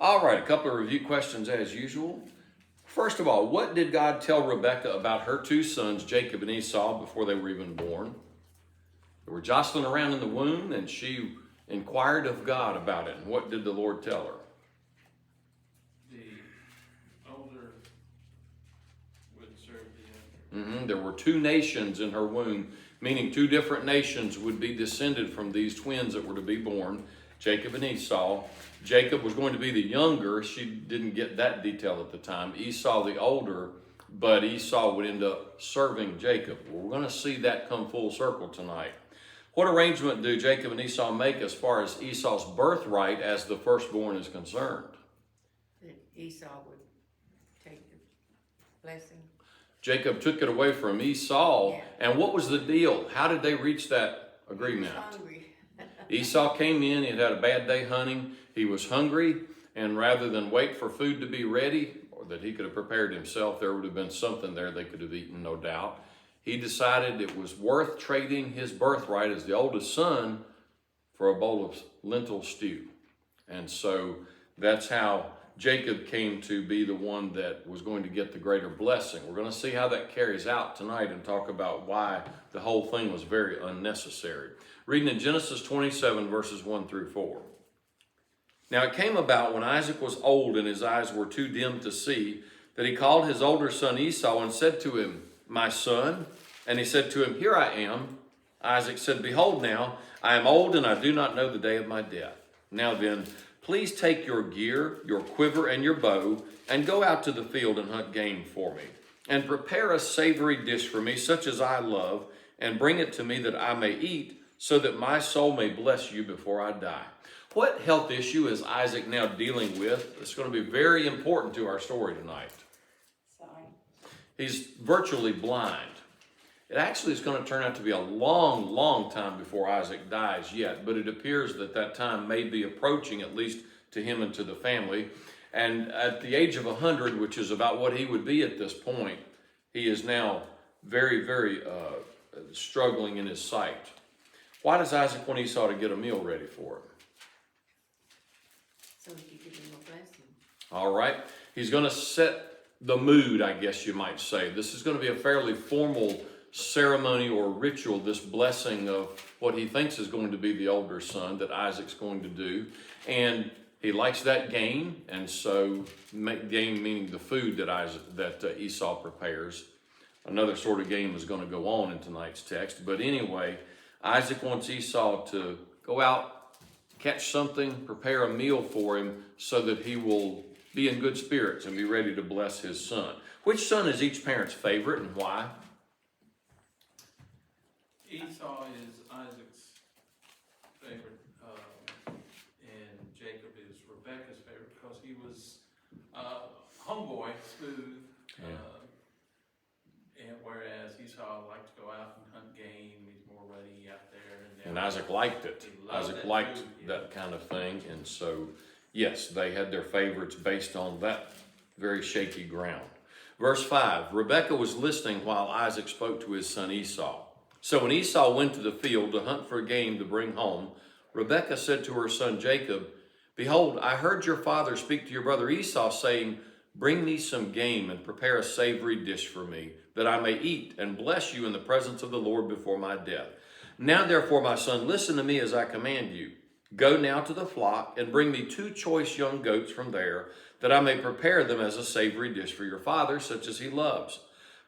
All right, a couple of review questions as usual. First of all, what did God tell Rebekah about her two sons, Jacob and Esau, before they were even born? They were jostling around in the womb, and she inquired of God about it. And what did the Lord tell her? The older would serve the younger. There were two nations in her womb, meaning two different nations would be descended from these twins that were to be born, Jacob and Esau. Jacob was going to be the younger. She didn't get that detail at the time. Esau the older, but Esau would end up serving Jacob. Well, we're going to see that come full circle tonight. What arrangement do Jacob and Esau make as far as Esau's birthright as the firstborn is concerned? That Esau would take the blessing. Jacob took it away from Esau. Yeah. And what was the deal? How did they reach that agreement? He was hungry. Esau came in, he had had a bad day hunting, he was hungry, and rather than wait for food to be ready, or that he could have prepared himself, there would have been something there they could have eaten, no doubt. He decided it was worth trading his birthright as the oldest son for a bowl of lentil stew. And so that's how Jacob came to be the one that was going to get the greater blessing. We're going to see how that carries out tonight and talk about why the whole thing was very unnecessary. Reading in Genesis 27, verses 1 through 4. Now it came about when Isaac was old and his eyes were too dim to see, that he called his older son Esau and said to him, "My son." And he said to him, "Here I am." Isaac said, "Behold now, I am old and I do not know the day of my death. Now then, please take your gear, your quiver, and your bow, and go out to the field and hunt game for me. And prepare a savory dish for me, such as I love, and bring it to me that I may eat, so that my soul may bless you before I die." What health issue is Isaac now dealing with? It's going to be very important to our story tonight. Sorry. He's virtually blind. It actually is going to turn out to be a long, long time before Isaac dies yet, but it appears that that time may be approaching, at least to him and to the family. And at the age of 100, which is about what he would be at this point, he is now very, very struggling in his sight. Why does Isaac want Esau to get a meal ready for him? So he could give him a blessing. All right. He's going to set the mood, I guess you might say. This is going to be a fairly formal ceremony or ritual, this blessing of what he thinks is going to be the older son that Isaac's going to do. And he likes that game, and so game meaning the food that Esau prepares. Another sort of game is going to go on in tonight's text. But anyway, Isaac wants Esau to go out, catch something, prepare a meal for him so that he will be in good spirits and be ready to bless his son. Which son is each parent's favorite and why? Esau is Isaac's favorite, and Jacob is Rebekah's favorite because he was homeboy, smooth, and whereas Esau liked to go out and hunt game, he's more ready out there. And Isaac liked it. Isaac liked food, yeah. that kind of thing. And so, yes, they had their favorites based on that very shaky ground. Verse 5, Rebekah was listening while Isaac spoke to his son Esau. So when Esau went to the field to hunt for game to bring home, Rebekah said to her son Jacob, "Behold, I heard your father speak to your brother Esau, saying, 'Bring me some game and prepare a savory dish for me, that I may eat and bless you in the presence of the Lord before my death. Now therefore, my son, listen to me as I command you. Go now to the flock and bring me 2 choice young goats from there, that I may prepare them as a savory dish for your father, such as he loves.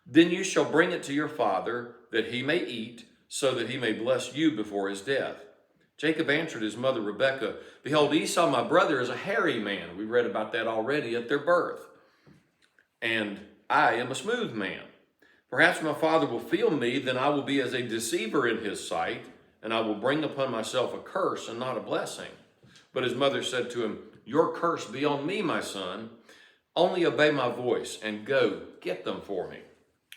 Then you shall bring it to your father, that he may eat, so that he may bless you before his death.' Jacob answered his mother Rebekah, 'Behold, Esau my brother is a hairy man.'" We read about that already at their birth. "And I am a smooth man. Perhaps my father will feel me, then I will be as a deceiver in his sight, and I will bring upon myself a curse and not a blessing." But his mother said to him, "Your curse be on me, my son. Only obey my voice and go get them for me."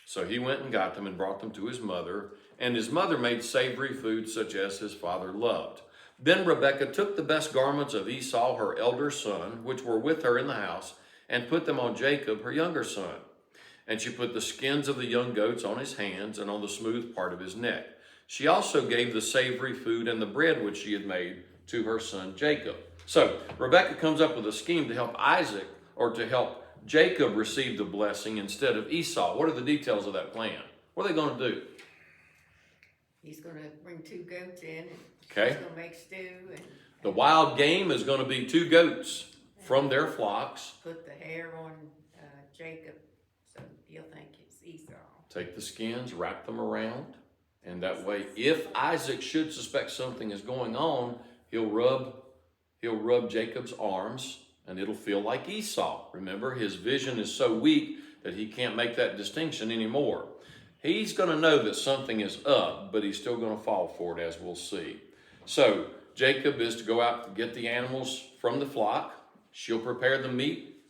So he went and got them and brought them to his mother, and his mother made savory food such as his father loved. Then Rebekah took the best garments of Esau, her elder son, which were with her in the house, and put them on Jacob, her younger son. And she put the skins of the young goats on his hands and on the smooth part of his neck. She also gave the savory food and the bread which she had made to her son Jacob. So Rebekah comes up with a scheme to help Isaac, or to help Jacob receive the blessing instead of Esau. What are the details of that plan? What are they going to do? He's gonna bring 2 goats in, and Okay. he's gonna make stew and. The wild game is going to be 2 goats from their flocks. Put the hair on Jacob, so he'll think it's Esau. Take the skins, wrap them around, and that way, if Isaac should suspect something is going on, he'll rub Jacob's arms, and it'll feel like Esau. Remember, his vision is so weak that he can't make that distinction anymore. He's going to know that something is up, but he's still going to fall for it, as we'll see. So Jacob is to go out and get the animals from the flock. She'll prepare the meat,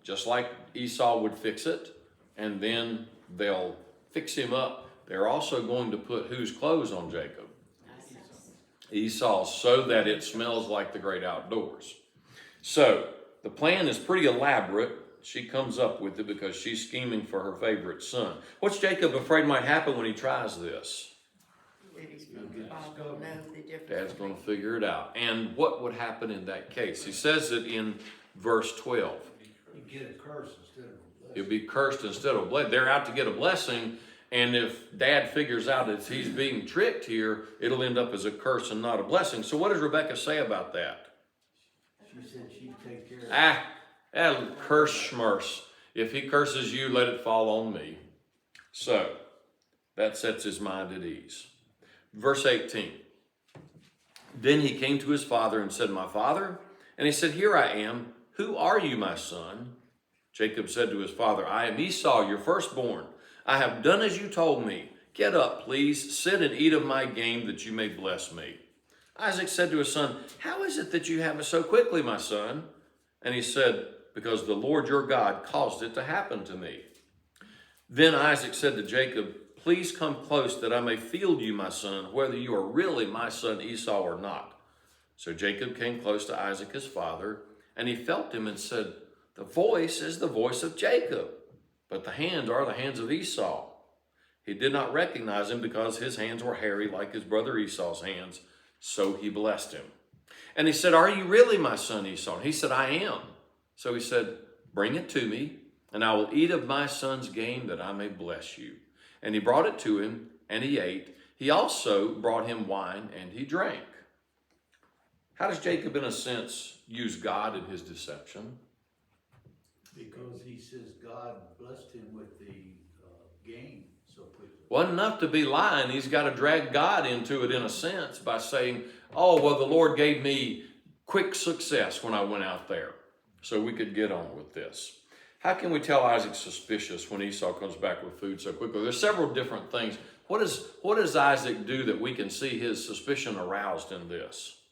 just like Esau would fix it, and then they'll fix him up. They're also going to put whose clothes on Jacob? Esau's, so that it smells like the great outdoors. So the plan is pretty elaborate. She comes up with it because she's scheming for her favorite son. What's Jacob afraid might happen when he tries this? That his father will know the difference. Dad's going to figure it out. And what would happen in that case? He says it in verse 12. You get a curse instead of a blessing. He'll be cursed instead of blessed. They're out to get a blessing, and if Dad figures out that he's being tricked here, it'll end up as a curse and not a blessing. So what does Rebekah say about that? She said she'd take care of it. Curse schmurse. If he curses you, let it fall on me. So that sets his mind at ease. Verse 18. Then he came to his father and said, "My father?" And he said, "Here I am. Who are you, my son?" Jacob said to his father, "I am Esau, your firstborn. I have done as you told me. Get up, please. Sit and eat of my game, that you may bless me." Isaac said to his son, "How is it that you have it so quickly, my son?" And he said, "Because the Lord your God caused it to happen to me." Then Isaac said to Jacob, "Please come close, that I may feel you, my son, whether you are really my son Esau or not." So Jacob came close to Isaac his father, and he felt him and said, "The voice is the voice of Jacob, but the hands are the hands of Esau." He did not recognize him because his hands were hairy like his brother Esau's hands, so he blessed him. And he said, "Are you really my son Esau?" And he said, "I am." So he said, "Bring it to me, and I will eat of my son's game, that I may bless you." And he brought it to him, and he ate. He also brought him wine, and he drank. How does Jacob, in a sense, use God in his deception? Because he says God blessed him with the game so quickly. Wasn't enough to be lying. He's got to drag God into it, in a sense, by saying, "Oh, well, the Lord gave me quick success when I went out there, so we could get on with this." How can we tell Isaac's suspicious when Esau comes back with food so quickly? There's several different things. What does Isaac do that we can see his suspicion aroused in this?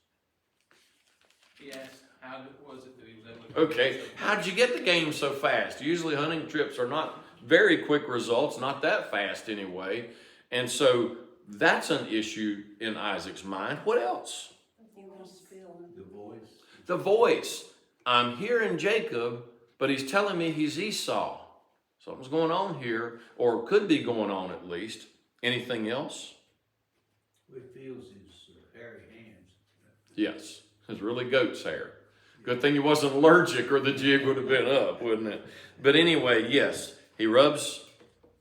He asked, how was it that he was able to? Okay, how'd you get the game so fast? Usually hunting trips are not very quick results, not that fast anyway. And so that's an issue in Isaac's mind. What else? The voice. The voice. I'm hearing Jacob, but he's telling me he's Esau. Something's going on here, or could be going on at least. Anything else? It feels his hairy hands. Yes, it's really goat's hair. Good thing he wasn't allergic, or the jig would have been up, wouldn't it? But anyway, yes, he rubs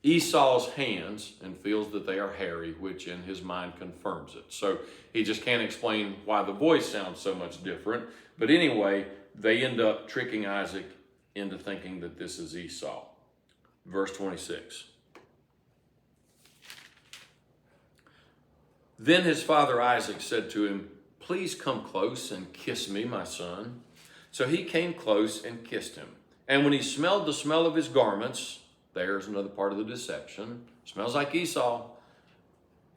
Esau's hands and feels that they are hairy, which in his mind confirms it. So he just can't explain why the voice sounds so much different. But anyway, they end up tricking Isaac into thinking that this is Esau. Verse 26. Then his father Isaac said to him, "Please come close and kiss me, my son." So he came close and kissed him. And when he smelled the smell of his garments, there's another part of the deception, smells like Esau,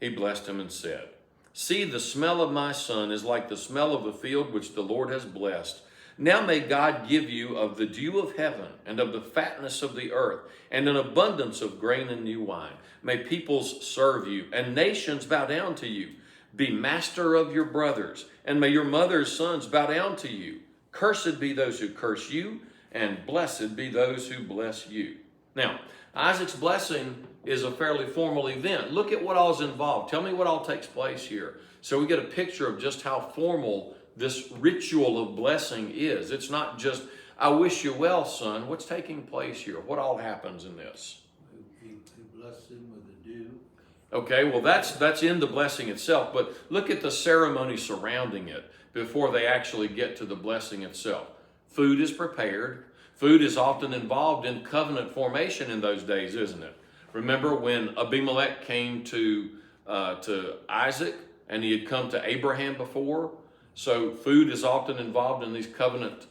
he blessed him and said, "See, the smell of my son is like the smell of the field which the Lord has blessed. Now may God give you of the dew of heaven and of the fatness of the earth and an abundance of grain and new wine. May peoples serve you and nations bow down to you. Be master of your brothers, and may your mother's sons bow down to you. Cursed be those who curse you, and blessed be those who bless you." Now, Isaac's blessing is a fairly formal event. Look at what all's involved. Tell me what all takes place here. So we get a picture of just how formal this ritual of blessing is. It's not just, I wish you well, son. What's taking place here? What all happens in this? He blessed him with the dew. Okay, well that's in the blessing itself, but look at the ceremony surrounding it before they actually get to the blessing itself. Food is prepared. Food is often involved in covenant formation in those days, isn't it? Remember when Abimelech came to Isaac and he had come to Abraham before? So food is often involved in these covenant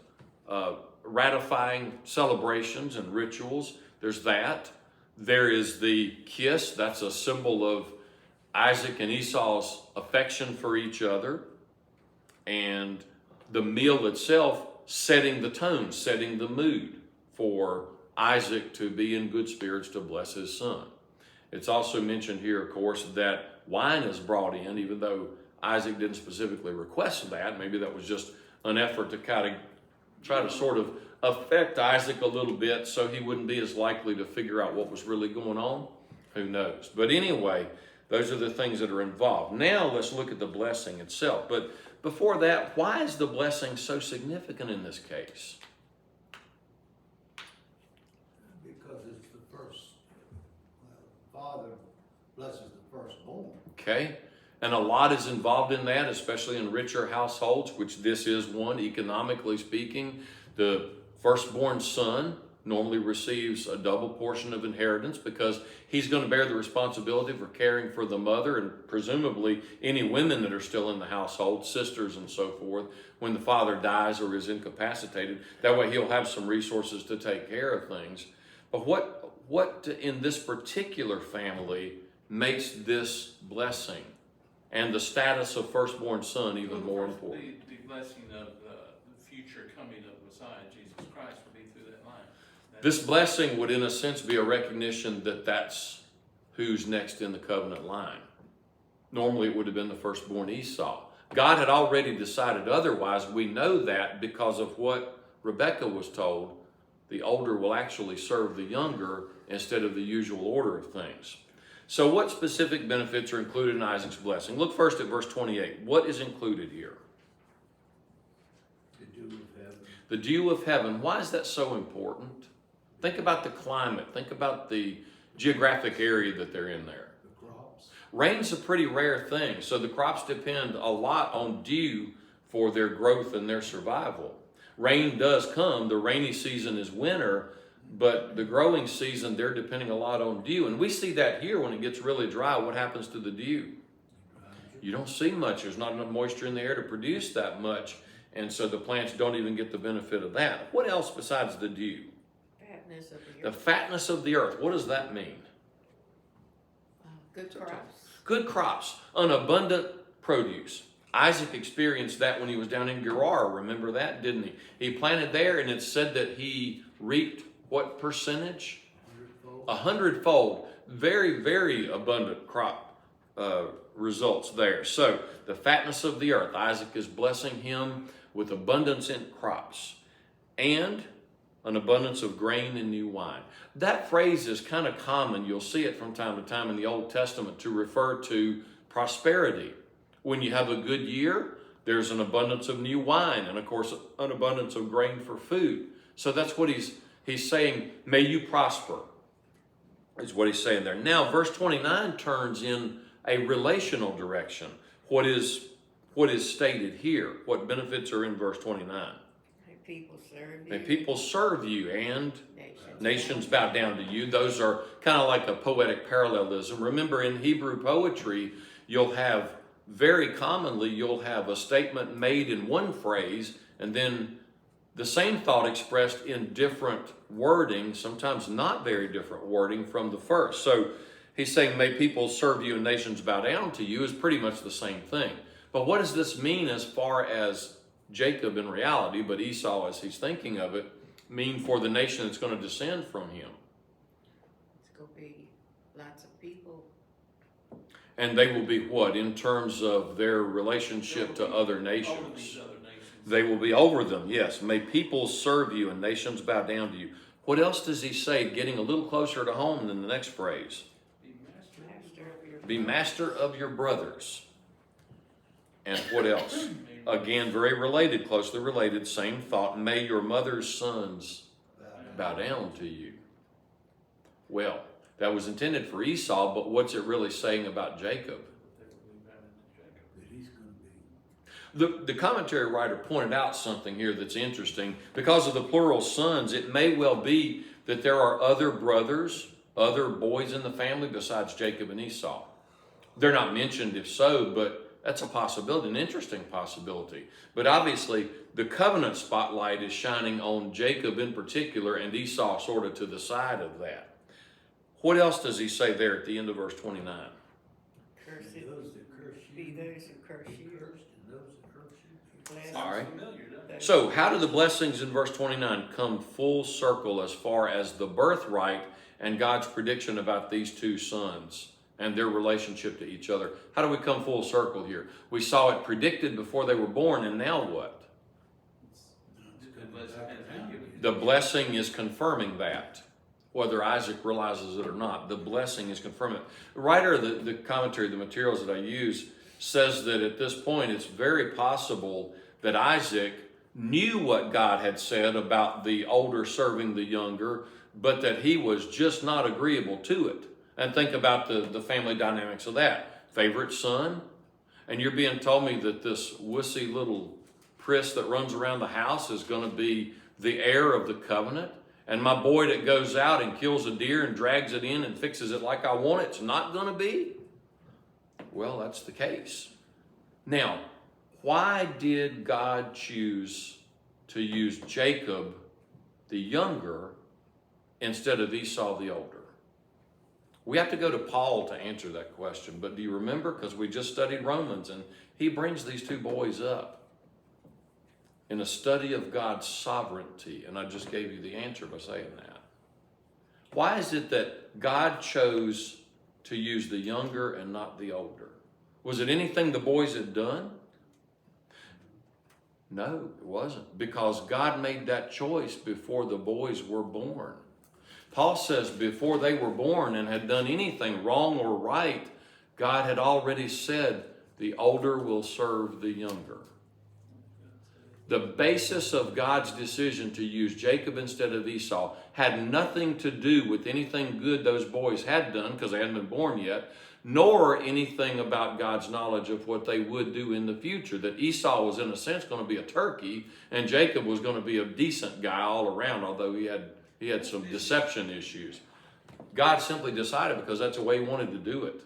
ratifying celebrations and rituals. There's that. There is the kiss. That's a symbol of Isaac and Esau's affection for each other. And the meal itself setting the tone, setting the mood for Isaac to be in good spirits to bless his son. It's also mentioned here, of course, that wine is brought in, even though Isaac didn't specifically request that. Maybe that was just an effort to kind of try to sort of affect Isaac a little bit so he wouldn't be as likely to figure out what was really going on. Who knows? But anyway, those are the things that are involved. Now let's look at the blessing itself. But before that, why is the blessing so significant in this case? Because it's the first, father blesses the firstborn. Okay? And a lot is involved in that, especially in richer households, which this is one, economically speaking. The firstborn son normally receives a double portion of inheritance because he's going to bear the responsibility for caring for the mother and presumably any women that are still in the household, sisters and so forth, when the father dies or is incapacitated. That way he'll have some resources to take care of things. But what in this particular family makes this blessing and the status of firstborn son even more important? The blessing of the future coming of Messiah, Jesus Christ, will be through that line. This blessing would, in a sense, be a recognition that that's who's next in the covenant line. Normally, it would have been the firstborn Esau. God had already decided otherwise. We know that because of what Rebekah was told. The older will actually serve the younger instead of the usual order of things. So what specific benefits are included in Isaac's blessing? Look first at verse 28. What is included here? The dew of heaven. The dew of heaven. Why is that so important? Think about the climate. Think about the geographic area that they're in there. The crops. Rain's a pretty rare thing, so the crops depend a lot on dew for their growth and their survival. Rain does come. The rainy season is winter, but the growing season, they're depending a lot on dew. And we see that here when it gets really dry. What happens to the dew? You don't see much. There's not enough moisture in the air to produce that much. And so the plants don't even get the benefit of that. What else besides the dew? Fatness of the The earth. fatness of the earth. What does that mean? Good crops. Good crops, an abundant produce. Isaac experienced that when he was down in Gerar. Remember that, didn't he? He planted there, and it's said that he reaped what percentage? 100-fold. Very, very abundant crop results there. So the fatness of the earth. Isaac is blessing him with abundance in crops and an abundance of grain and new wine. That phrase is kind of common. You'll see it from time to time in the Old Testament to refer to prosperity. When you have a good year, there's an abundance of new wine and, of course, an abundance of grain for food. So that's what he's saying, may you prosper, is what he's saying there. Now, verse 29 turns in a relational direction. What is stated here? What benefits are in verse 29? May people serve you. May people serve you and Nations. nations bow down to you. Those are kind of like a poetic parallelism. Remember, in Hebrew poetry, very commonly you'll have a statement made in one phrase and then the same thought expressed in different wording, sometimes not very different wording from the first. So he's saying, may people serve you and nations bow down to you, is pretty much the same thing. But what does this mean as far as Jacob in reality, but Esau as he's thinking of it, mean for the nation that's going to descend from him? It's going to be lots of people. And they will be what? In terms of their relationship to other Over these nations. other nations. They will be over them, yes. May people serve you and nations bow down to you. What else does he say, getting a little closer to home than the next phrase? Master of your Be master of your brothers. And what else? May Again, very related, closely related, same thought. May your mother's sons bow down to you. Well, that was intended for Esau, but what's it really saying about Jacob? That he's gonna be. The commentary writer pointed out something here that's interesting. Because of the plural sons, it may well be that there are other brothers, other boys in the family besides Jacob and Esau. They're not mentioned if so, but that's a possibility, an interesting possibility. But obviously, the covenant spotlight is shining on Jacob in particular and Esau sort of to the side of that. What else does he say there at the end of verse 29? Cursed And those that curse you. be those who curse you. Cursed, and those that curse you. Blessed All right. Familiar, doesn't it? So how do the blessings in verse 29 come full circle as far as the birthright and God's prediction about these two sons and their relationship to each other? How do we come full circle here? We saw it predicted before they were born, and now what? The blessing is confirming that. Whether Isaac realizes it or not, the blessing is confirming it. The writer of the commentary, the materials that I use, says that at this point it's very possible that Isaac knew what God had said about the older serving the younger, but that he was just not agreeable to it. And think about the family dynamics of that. Favorite son, and you're being told me that this wussy little priss that runs around the house is going to be the heir of the covenant. And my boy that goes out and kills a deer and drags it in and fixes it like I want it's not going to be? Well, that's the case. Now, why did God choose to use Jacob, the younger, instead of Esau, the older? We have to go to Paul to answer that question. But do you remember? Because we just studied Romans, and he brings these two boys up in a study of God's sovereignty. And I just gave you the answer by saying that. Why is it that God chose to use the younger and not the older? Was it anything the boys had done? No, it wasn't. Because God made that choice before the boys were born. Paul says before they were born and had done anything wrong or right, God had already said the older will serve the younger. The basis of God's decision to use Jacob instead of Esau had nothing to do with anything good those boys had done, because they hadn't been born yet, nor anything about God's knowledge of what they would do in the future. That Esau was, in a sense, going to be a turkey, and Jacob was going to be a decent guy all around, although he had some deception issues. God simply decided because that's the way he wanted to do it.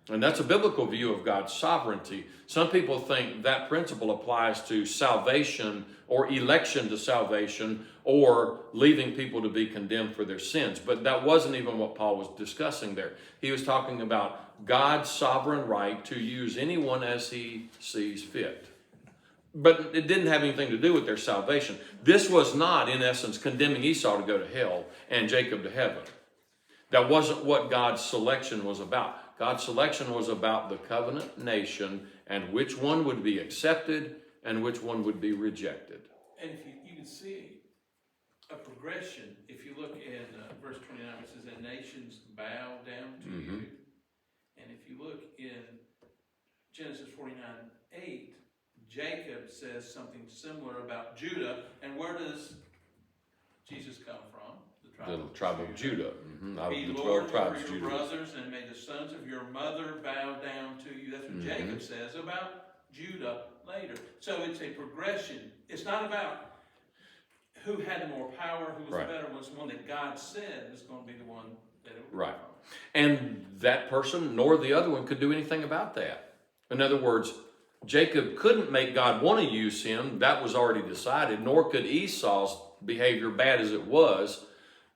And that's a biblical view of God's sovereignty. Some people think that principle applies to salvation or election to salvation or leaving people to be condemned for their sins. But that wasn't even what Paul was discussing there. He was talking about God's sovereign right to use anyone as he sees fit. But it didn't have anything to do with their salvation. This was not, in essence, condemning Esau to go to hell and Jacob to heaven. That wasn't what God's selection was about. God's selection was about the covenant nation and which one would be accepted and which one would be rejected. And if you can see a progression, if you look in verse 29, it says, "And nations bow down to you." And if you look in Genesis 49:8, Jacob says something similar about Judah. And where does Jesus come from? The tribe of Judah. Out of Be the 12 Lord tribes, over your Judah. brothers, and may the sons of your mother bow down to you. That's what Jacob says about Judah later. So it's a progression. It's not about who had more power, who was Right. the better one. It's the one that God said is going to be the one that it would Right. come from. And that person nor the other one could do anything about that. In other words, Jacob couldn't make God want to use him. That was already decided. Nor could Esau's behavior, bad as it was,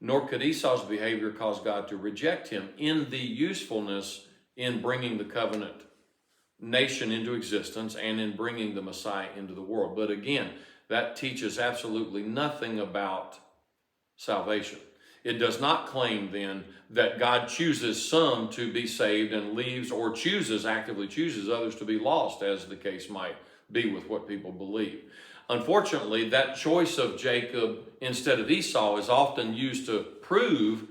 nor could Esau's behavior cause God to reject him in the usefulness in bringing the covenant nation into existence and in bringing the Messiah into the world. But again, that teaches absolutely nothing about salvation. It does not claim then that God chooses some to be saved and leaves or actively chooses others to be lost, as the case might be with what people believe. Unfortunately, that choice of Jacob instead of Esau is often used to prove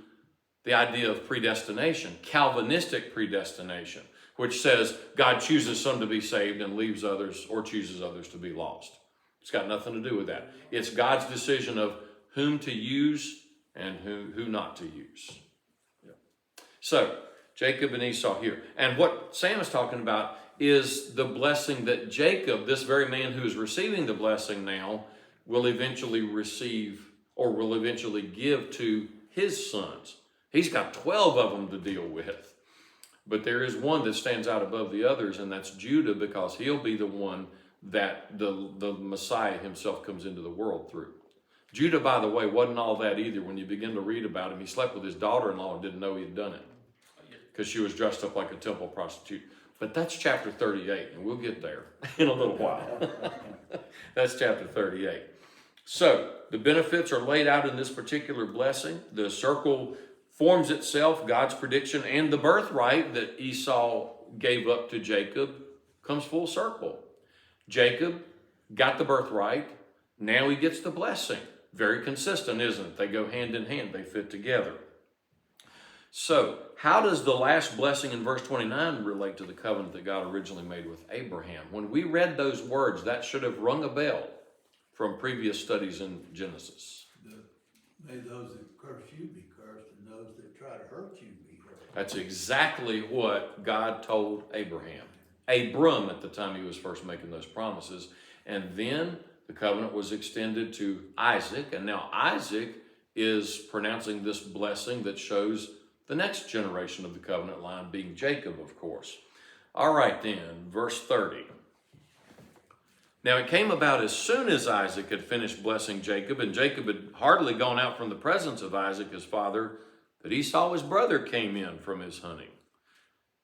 the idea of predestination, Calvinistic predestination. which says God chooses some to be saved and leaves others, or chooses others to be lost. It's got nothing to do with that. It's God's decision of whom to use and who not to use. So, Jacob and Esau here. And what Sam is talking about is the blessing that Jacob, this very man who is receiving the blessing now, will eventually receive or will eventually give to his sons. He's got 12 of them to deal with. But there is one that stands out above the others, and that's Judah, because he'll be the one that the Messiah himself comes into the world through. Judah, by the way, wasn't all that either. When you begin to read about him, he slept with his daughter-in-law and didn't know he'd done it because she was dressed up like a temple prostitute. But that's chapter 38, and we'll get there in a little while. That's chapter 38. So the benefits are laid out in this particular blessing. The circle forms itself, God's prediction, and the birthright that Esau gave up to Jacob comes full circle. Jacob got the birthright. Now he gets the blessing. Very consistent, isn't it? They go hand in hand. They fit together. So how does the last blessing in verse 29 relate to the covenant that God originally made with Abraham? When we read those words, that should have rung a bell from previous studies in Genesis. May those that curse you be cursed, and those that try to hurt you be hurt. That's exactly what God told Abraham. Abram at the time he was first making those promises. And then the covenant was extended to Isaac. And now Isaac is pronouncing this blessing that shows the next generation of the covenant line being Jacob, of course. All right then, verse 30. Now it came about as soon as Isaac had finished blessing Jacob, and Jacob had hardly gone out from the presence of Isaac his father, that Esau his brother came in from his hunting.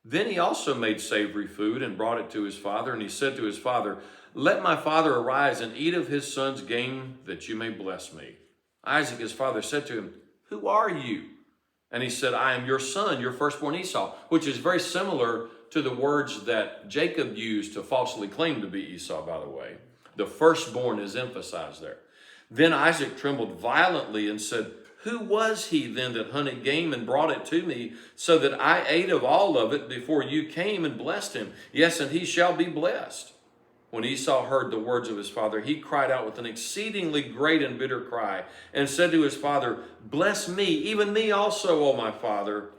Then he also made savory food and brought it to his father, and he said to his father, "Let my father arise and eat of his son's game, that you may bless me." Isaac his father said to him, "Who are you?" And he said, "I am your son, your firstborn Esau," which is very similar to the words that Jacob used to falsely claim to be Esau, by the way. The firstborn is emphasized there. Then Isaac trembled violently and said, "Who was he then that hunted game and brought it to me, so that I ate of all of it before you came and blessed him? Yes, and he shall be blessed." When Esau heard the words of his father, he cried out with an exceedingly great and bitter cry, and said to his father, "Bless me, even me also, O my father."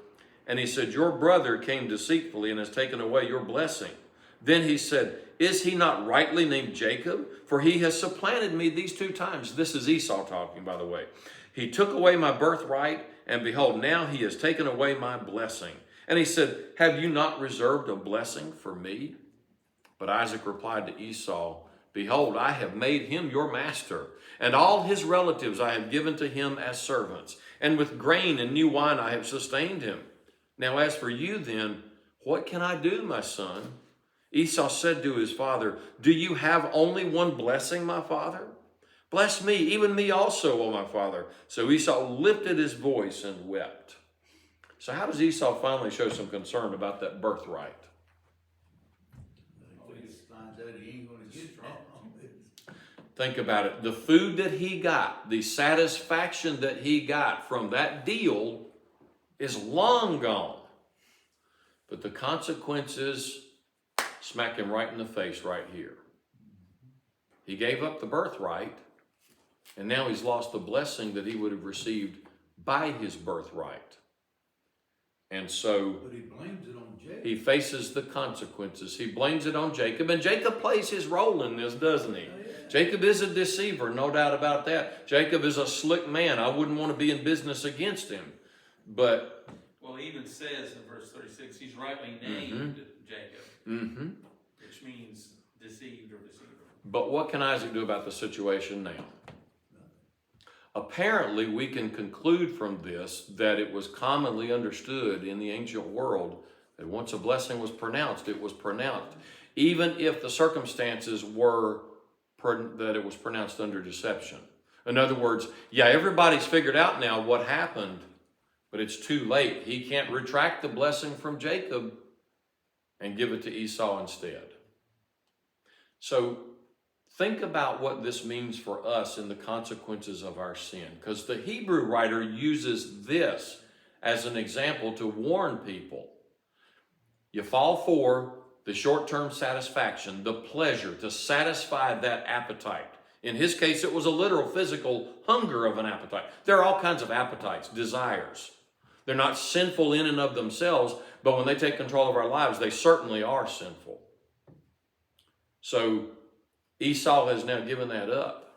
And he said, "Your brother came deceitfully and has taken away your blessing." Then he said, "Is he not rightly named Jacob? For he has supplanted me these 2 times. This is Esau talking, by the way. "He took away my birthright, and behold, now he has taken away my blessing." And he said, "Have you not reserved a blessing for me?" But Isaac replied to Esau, "Behold, I have made him your master, and all his relatives I have given to him as servants, and with grain and new wine I have sustained him. Now as for you then, what can I do, my son?" Esau said to his father, "Do you have only one blessing, my father? Bless me, even me also, O my father." So Esau lifted his voice and wept. So how does Esau finally show some concern about that birthright? He finds out he ain't gonna get strong. Think about it. The food that he got, the satisfaction that he got from that deal is long gone. But the consequences smack him right in the face right here. He gave up the birthright, and now he's lost the blessing that he would have received by his birthright. And so But he blames it on Jacob. he faces the consequences. He blames it on Jacob, and Jacob plays his role in this, doesn't he? Oh, yeah. Jacob is a deceiver, no doubt about that. Jacob is a slick man. I wouldn't want to be in business against him. But Well, it even says in verse 36, he's rightly named Jacob, which means deceived or deceiver. But what can Isaac do about the situation now? Apparently, we can conclude from this that it was commonly understood in the ancient world that once a blessing was pronounced, it was pronounced. Even if the circumstances were that it was pronounced under deception. In other words, yeah, everybody's figured out now what happened, but it's too late. He can't retract the blessing from Jacob and give it to Esau instead. So think about what this means for us in the consequences of our sin, because the Hebrew writer uses this as an example to warn people. You fall for the short-term satisfaction, the pleasure to satisfy that appetite. In his case, it was a literal physical hunger of an appetite. There are all kinds of appetites, desires. They're not sinful in and of themselves, but when they take control of our lives, they certainly are sinful. So Esau has now given that up.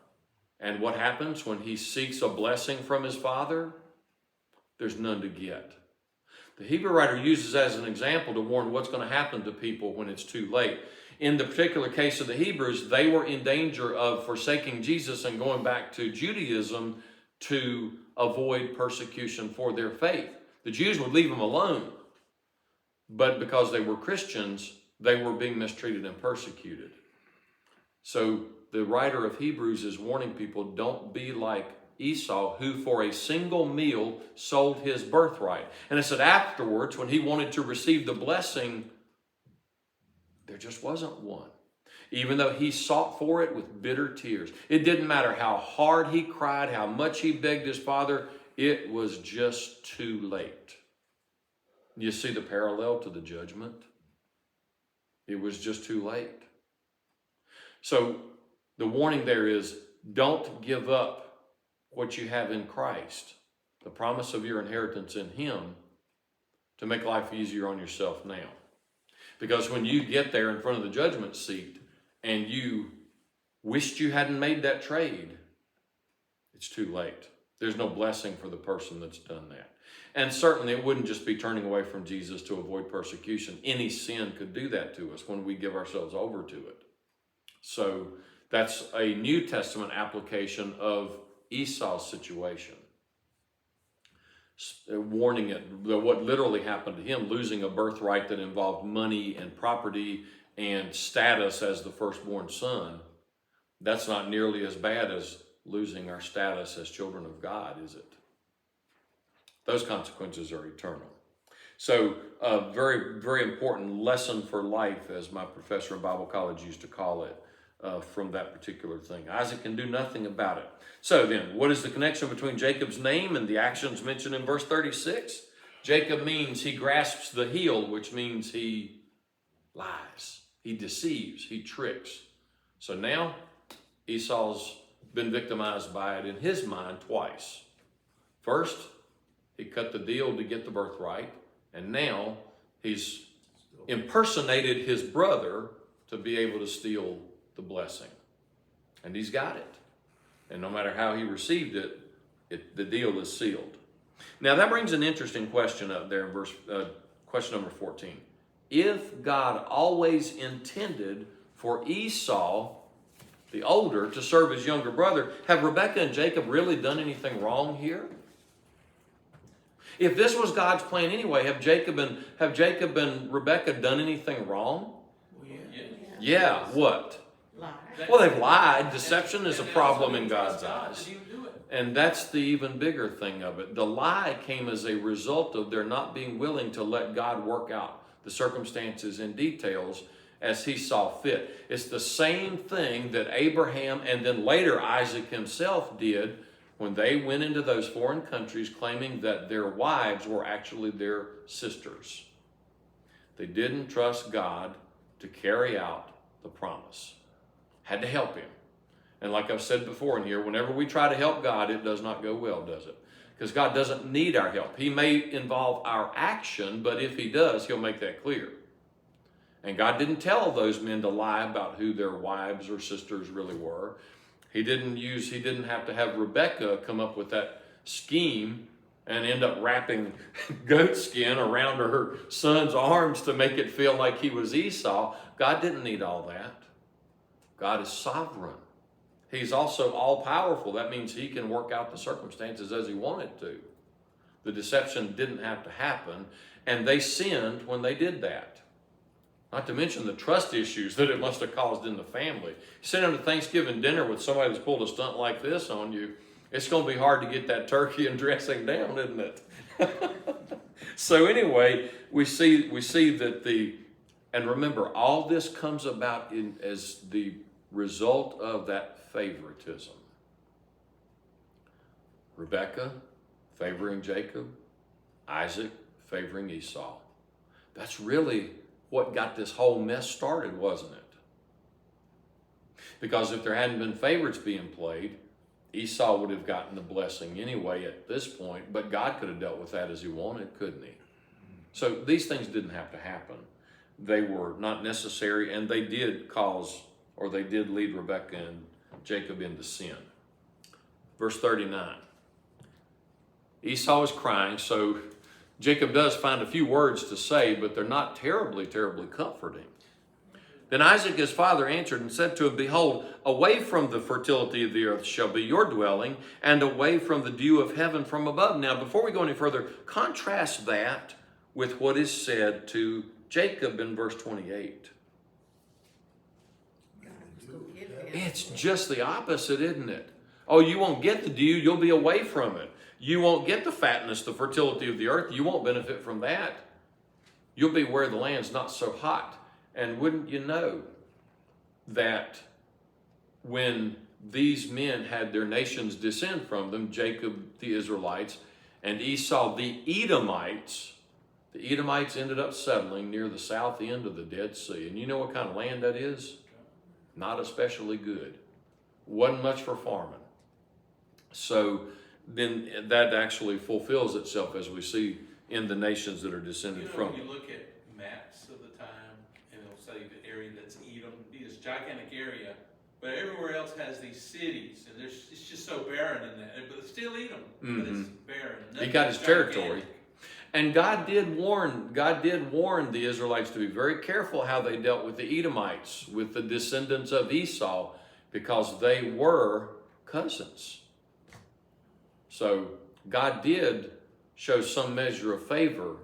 And what happens when he seeks a blessing from his father? There's none to get. The Hebrew writer uses as an example to warn what's going to happen to people when it's too late. In the particular case of the Hebrews, they were in danger of forsaking Jesus and going back to Judaism to avoid persecution for their faith. The Jews would leave them alone, but because they were Christians, they were being mistreated and persecuted. So the writer of Hebrews is warning people, don't be like Esau, who for a single meal sold his birthright. And it said afterwards, when he wanted to receive the blessing, there just wasn't one. Even though he sought for it with bitter tears. It didn't matter how hard he cried, how much he begged his father, it was just too late. You see the parallel to the judgment? It was just too late. So the warning there is, don't give up what you have in Christ, the promise of your inheritance in him, to make life easier on yourself now. Because when you get there in front of the judgment seat and you wished you hadn't made that trade, it's too late. There's no blessing for the person that's done that. And certainly it wouldn't just be turning away from Jesus to avoid persecution. Any sin could do that to us when we give ourselves over to it. So that's a New Testament application of Esau's situation. Warning it, what literally happened to him, losing a birthright that involved money and property and status as the firstborn son, that's not nearly as bad as losing our status as children of God, is it? Those consequences are eternal. So a very, very important lesson for life, as my professor in Bible college used to call it, from that particular thing. Isaac can do nothing about it. So then, what is the connection between Jacob's name and the actions mentioned in verse 36? Jacob means he grasps the heel, which means he lies, he deceives, he tricks. So now Esau's been victimized by it in his mind twice. First, he cut the deal to get the birthright, and now he's impersonated his brother to be able to steal the blessing. And he's got it. And no matter how he received it, the deal is sealed. Now that brings an interesting question up there in question number 14. If God always intended for Esau, the older, to serve his younger brother, have Rebekah and Jacob really done anything wrong here? If this was God's plan anyway, have Jacob and Rebekah done anything wrong? Yeah, what? Lie. Well, they've lied. Deception is a problem in God's eyes. And that's the even bigger thing of it. The lie came as a result of their not being willing to let God work out the circumstances and details as he saw fit. It's the same thing that Abraham and then later Isaac himself did when they went into those foreign countries claiming that their wives were actually their sisters. They didn't trust God to carry out the promise. Had to help him. And like I've said before in here, whenever we try to help God, it does not go well, does it? Because God doesn't need our help. He may involve our action, but if he does, he'll make that clear. And God didn't tell those men to lie about who their wives or sisters really were. He didn't have to have Rebekah come up with that scheme and end up wrapping goat skin around her son's arms to make it feel like he was Esau. God didn't need all that. God is sovereign. He's also all-powerful. That means he can work out the circumstances as he wanted to. The deception didn't have to happen, and they sinned when they did that. Not to mention the trust issues that it must have caused in the family. You sit down to Thanksgiving dinner with somebody that's pulled a stunt like this on you, it's going to be hard to get that turkey and dressing down, isn't it? So anyway, we see that and remember, all this comes about as the result of that favoritism. Rebekah favoring Jacob, Isaac favoring Esau. That's really what got this whole mess started, wasn't it? Because if there hadn't been favorites being played, Esau would have gotten the blessing anyway at this point, but God could have dealt with that as he wanted, couldn't he? So these things didn't have to happen. They were not necessary, and they did cause, or they did lead Rebekah and Jacob into sin. Verse 39. Esau is crying, so Jacob does find a few words to say, but they're not terribly, terribly comforting. Then Isaac his father answered and said to him, Behold, away from the fertility of the earth shall be your dwelling, and away from the dew of heaven from above. Now, before we go any further, contrast that with what is said to Jacob in verse 28. It's just the opposite, isn't it? Oh, you won't get the dew, you'll be away from it. You won't get the fatness, the fertility of the earth. You won't benefit from that. You'll be where the land's not so hot. And wouldn't you know that when these men had their nations descend from them, Jacob, the Israelites, and Esau, the Edomites ended up settling near the south end of the Dead Sea. And you know what kind of land that is? Not especially good. Wasn't much for farming. So then that actually fulfills itself as we see in the nations that are descended from When them. you look at maps of the time, and it'll say the area that's Edom, it's a gigantic area, but everywhere else has these cities, and it's just so barren in that. But it's still Edom, but it's barren. He got his Nothing's territory. gigantic. And God did warn the Israelites to be very careful how they dealt with the Edomites, with the descendants of Esau, because they were cousins. So God did show some measure of favor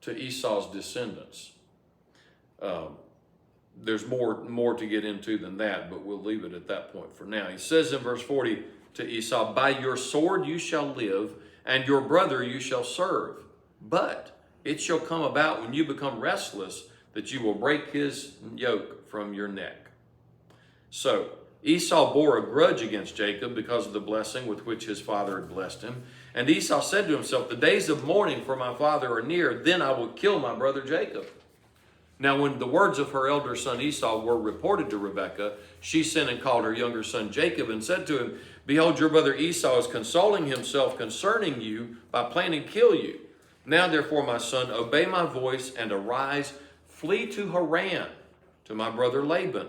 to Esau's descendants. There's more to get into than that, but we'll leave it at that point for now. He says in verse 40 to Esau, By your sword you shall live, and your brother you shall serve. But it shall come about when you become restless that you will break his yoke from your neck. So Esau bore a grudge against Jacob because of the blessing with which his father had blessed him. And Esau said to himself, The days of mourning for my father are near, then I will kill my brother Jacob. Now when the words of her elder son Esau were reported to Rebekah, she sent and called her younger son Jacob and said to him, Behold, your brother Esau is consoling himself concerning you by planning to kill you. Now therefore, my son, obey my voice and arise, flee to Haran, to my brother Laban.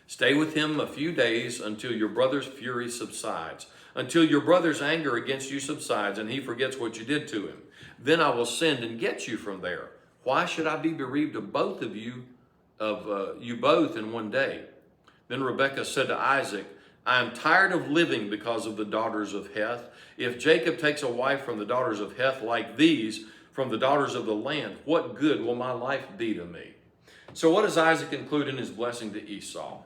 Stay with him a few days until your brother's fury subsides, until your brother's anger against you subsides and he forgets what you did to him. Then I will send and get you from there. Why should I be bereaved of both of you, you both in one day? Then Rebekah said to Isaac, I am tired of living because of the daughters of Heth. If Jacob takes a wife from the daughters of Heth like these, from the daughters of the land, what good will my life be to me? So what does Isaac include in his blessing to Esau?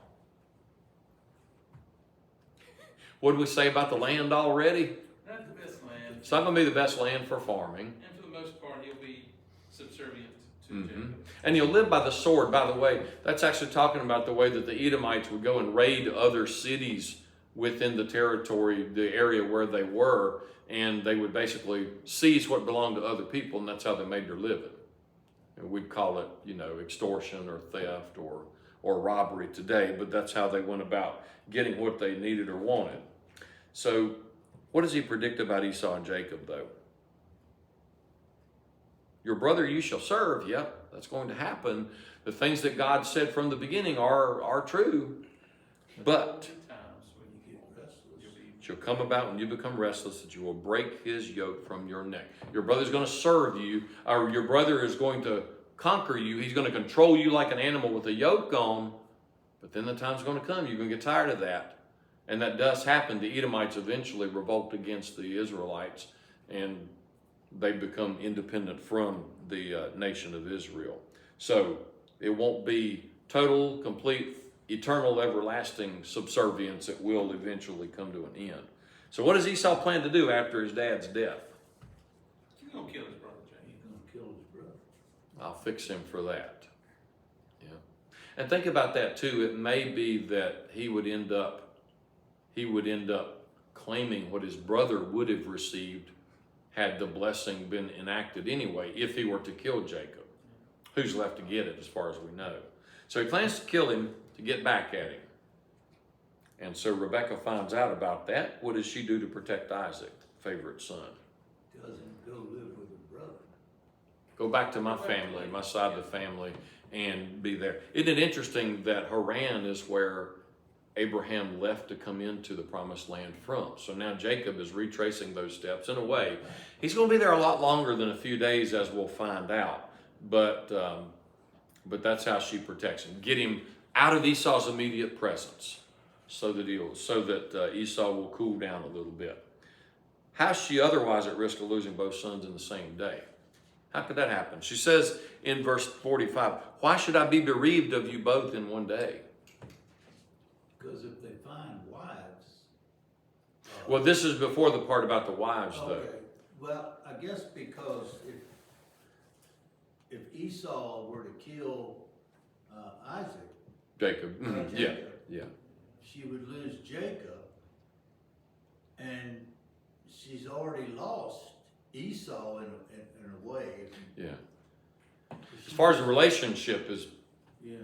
What did we say about the land already? Not the best land, It's not going to be the best land for farming. and for the most part, he'll be subservient to Jacob. And you'll live by the sword. By the way, that's actually talking about the way that the Edomites would go and raid other cities within the territory, the area where they were, and they would basically seize what belonged to other people, and that's how they made their living. And we'd call it, extortion or theft or robbery today, but that's how they went about getting what they needed or wanted. So what does he predict about Esau and Jacob, though? Your brother you shall serve. Yep, that's going to happen. The things that God said from the beginning are true. But Times when you get restless, you'll be it shall come about when you become restless that you will break his yoke from your neck. Your brother's going to serve you, or your brother is going to conquer you. He's going to control you like an animal with a yoke on. But then the time's going to come. You're going to get tired of that. And that does happen. The Edomites eventually revolt against the Israelites, and they become independent from the nation of Israel. So it won't be total, complete, eternal, everlasting subservience. It will eventually come to an end. So what does Esau plan to do after his dad's death? he's gonna kill his brother Jacob. He's gonna kill his brother. I'll fix him for that. Yeah. And think about that too. It may be that he would end up claiming what his brother would have received had the blessing been enacted anyway, if he were to kill Jacob. who's left to get it as far as we know. So he plans to kill him to get back at him. And so Rebekah finds out about that. What does she do to protect Isaac, favorite son? Doesn't go live with a brother. Go back to my family, my side of the family, and be there. Isn't it interesting that Haran is where Abraham left to come into the promised land from? So now Jacob is retracing those steps. In a way, he's going to be there a lot longer than a few days, as we'll find out. But that's how she protects him. Get him out of Esau's immediate presence, so that Esau will cool down a little bit. How's she otherwise at risk of losing both sons in the same day? How could that happen? She says in verse 45, "Why should I be bereaved of you both in one day?" Because if they find wives. Well, this is before the part about the wives, though. Okay, well, I guess because if Esau were to kill Isaac, Jacob. Jacob, Yeah. she would lose Jacob, and she's already lost Esau in a way. Yeah. As far as the relationship is,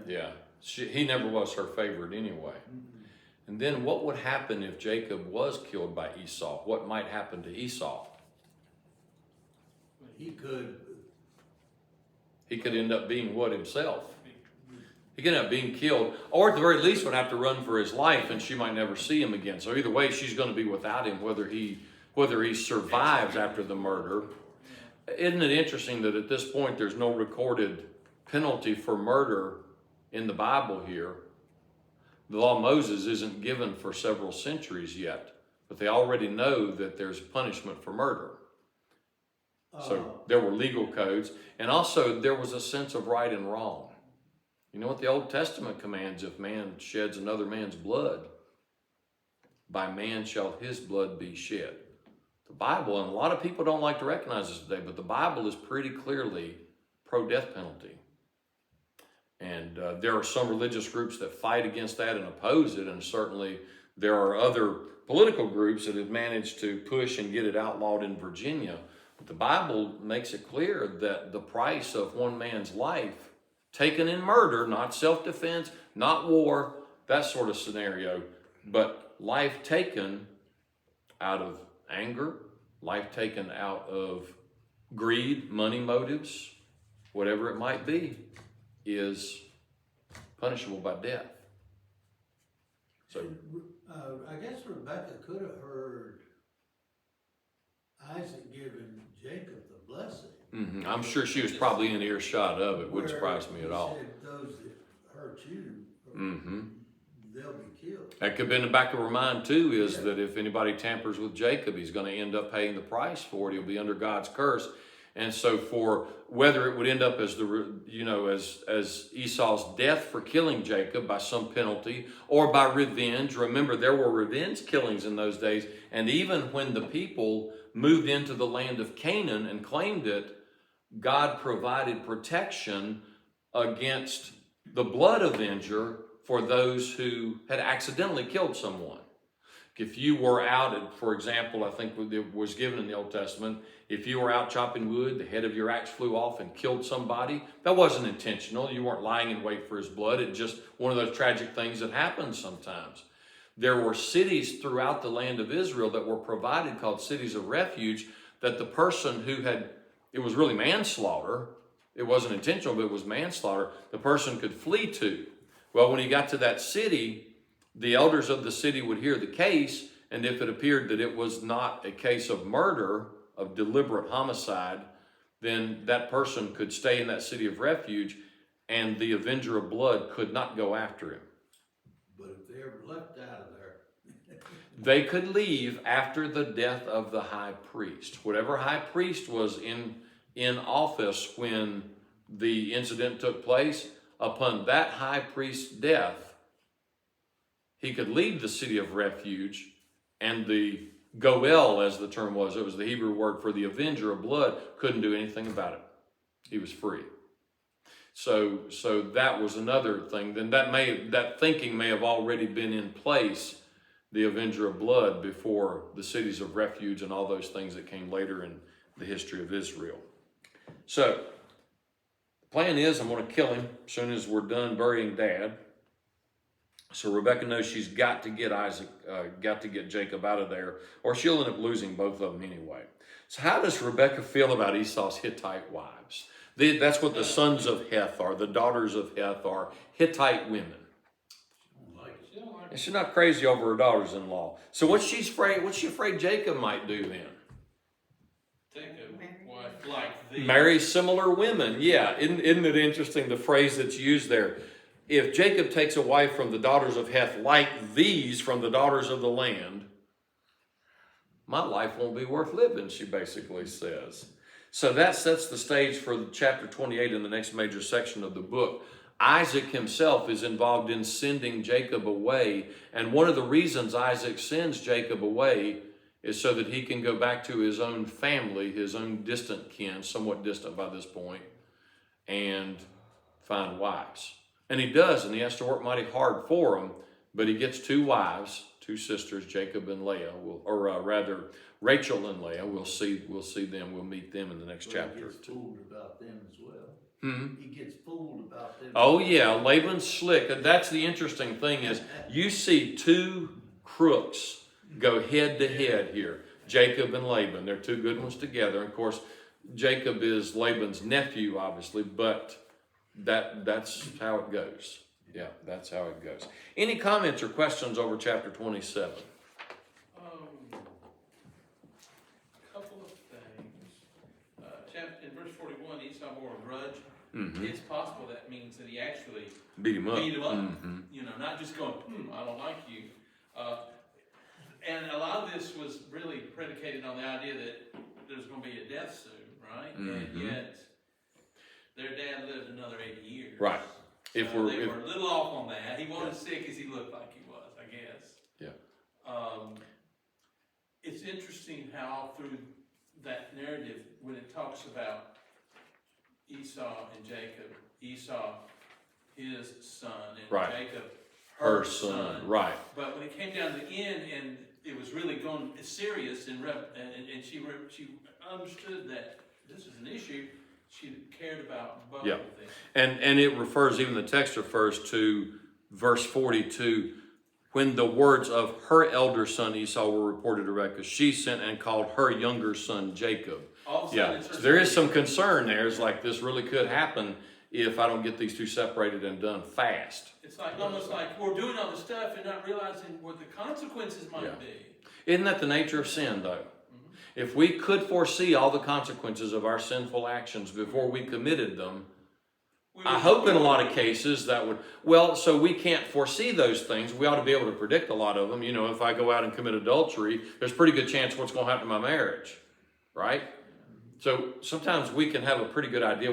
Yeah. he never was her favorite anyway. Mm-mm. And then what would happen if Jacob was killed by Esau? What might happen to Esau? He could. He could end up being what himself? He could end up being killed, or at the very least would have to run for his life, and she might never see him again. So either way, she's going to be without him, whether he survives after the murder. Isn't it interesting that at this point there's no recorded penalty for murder in the Bible here? The law of Moses isn't given for several centuries yet, but they already know that there's punishment for murder. So there were legal codes, and also there was a sense of right and wrong. You know what the Old Testament commands? If man sheds another man's blood, by man shall his blood be shed. The Bible, and a lot of people don't like to recognize this today, but the Bible is pretty clearly pro-death penalty. And there are some religious groups that fight against that and oppose it, and certainly there are other political groups that have managed to push and get it outlawed in Virginia. But the Bible makes it clear that the price of one man's life, taken in murder, not self-defense, not war, that sort of scenario, but life taken out of anger, life taken out of greed, money motives, whatever it might be, is punishable by death. So, I guess Rebekah could have heard Isaac giving Jacob the blessing. I'm sure she was probably in earshot of it. Wouldn't surprise me Where at he all. said, those that hurt you, they'll be killed. That could be in the back of her mind too, is that if anybody tampers with Jacob, he's going to end up paying the price for it. He'll be under God's curse. And so for whether it would end up as as Esau's death for killing Jacob by some penalty or by revenge. Remember, there were revenge killings in those days. And even when the people moved into the land of Canaan and claimed it, God provided protection against the blood avenger for those who had accidentally killed someone. If you were out, for example, I think it was given in the Old Testament, if you were out chopping wood, the head of your axe flew off and killed somebody, that wasn't intentional. You weren't lying in wait for his blood. It's just one of those tragic things that happens sometimes. There were cities throughout the land of Israel that were provided called cities of refuge, that the person who had, it was really manslaughter. It wasn't intentional, but it was manslaughter. The person could flee to. Well, when he got to that city, the elders of the city would hear the case, and if it appeared that it was not a case of murder, of deliberate homicide, then that person could stay in that city of refuge, and the avenger of blood could not go after him. But if they ever left out of there, They could leave after the death of the high priest. Whatever high priest was in office when the incident took place, upon that high priest's death, he could leave the city of refuge, and the Goel, as the term was, it was the Hebrew word for the avenger of blood, couldn't do anything about it. He was free. So that was another thing. Then that thinking may have already been in place, the avenger of blood, before the cities of refuge and all those things that came later in the history of Israel. So plan is I'm going to kill him as soon as we're done burying Dad. So Rebekah knows she's got to get Jacob out of there, or she'll end up losing both of them anyway. So how does Rebekah feel about Esau's Hittite wives? That's what the sons of Heth are. The daughters of Heth are Hittite women. And she's not crazy over her daughters-in-law. So what's she afraid Jacob might do then? Take a wife like thee. Marry similar women. Yeah, isn't it interesting, the phrase that's used there? If Jacob takes a wife from the daughters of Heth like these from the daughters of the land, my life won't be worth living, she basically says. So that sets the stage for chapter 28 in the next major section of the book. Isaac himself is involved in sending Jacob away. And one of the reasons Isaac sends Jacob away is so that he can go back to his own family, his own distant kin, somewhat distant by this point, and find wives. And he does, and he has to work mighty hard for them, but he gets 2 wives, 2 sisters, Jacob and Leah, Rachel and Leah. We'll see them, we'll meet them in the next chapter. He gets fooled about them as well. He gets fooled about them. Oh yeah, Laban's slick. That's the interesting thing is you see 2 crooks go head to head here. Jacob and Laban. They're 2 good ones together. And of course, Jacob is Laban's nephew, obviously, but that's how it goes. Yeah, that's how it goes. Any comments or questions over chapter 27? Couple of things. In verse 41, Esau bore a grudge. Mm-hmm. It's possible that means that he actually Beat him up. Mm-hmm. Not just going, I don't like you. And a lot of this was really predicated on the idea that there's going to be a death soon, right? Mm-hmm. And yet, their dad lived another 80 years. Right. They were a little off on that. He wasn't as sick as he looked like he was, I guess. Yeah. It's interesting how through that narrative, when it talks about Esau and Jacob, Esau, his son, and Right. Jacob, Her son. Right. But when it came down to the end, and it was really going serious, and she understood that this is an issue, she cared about both Yeah. of them. And it refers, even the text refers to verse 42, when the words of her elder son Esau were reported to Rebekah, she sent and called her younger son Jacob. All of a sudden, Yeah, so there is some concern there. It's like this really could happen if I don't get these 2 separated and done fast. It's like almost like we're doing all this stuff and not realizing what the consequences might be. Isn't that the nature of sin, though? If we could foresee all the consequences of our sinful actions before we committed them, I hope in a lot of cases that would, so we can't foresee those things. We ought to be able to predict a lot of them. If I go out and commit adultery, there's a pretty good chance what's going to happen to my marriage, right? So sometimes we can have a pretty good idea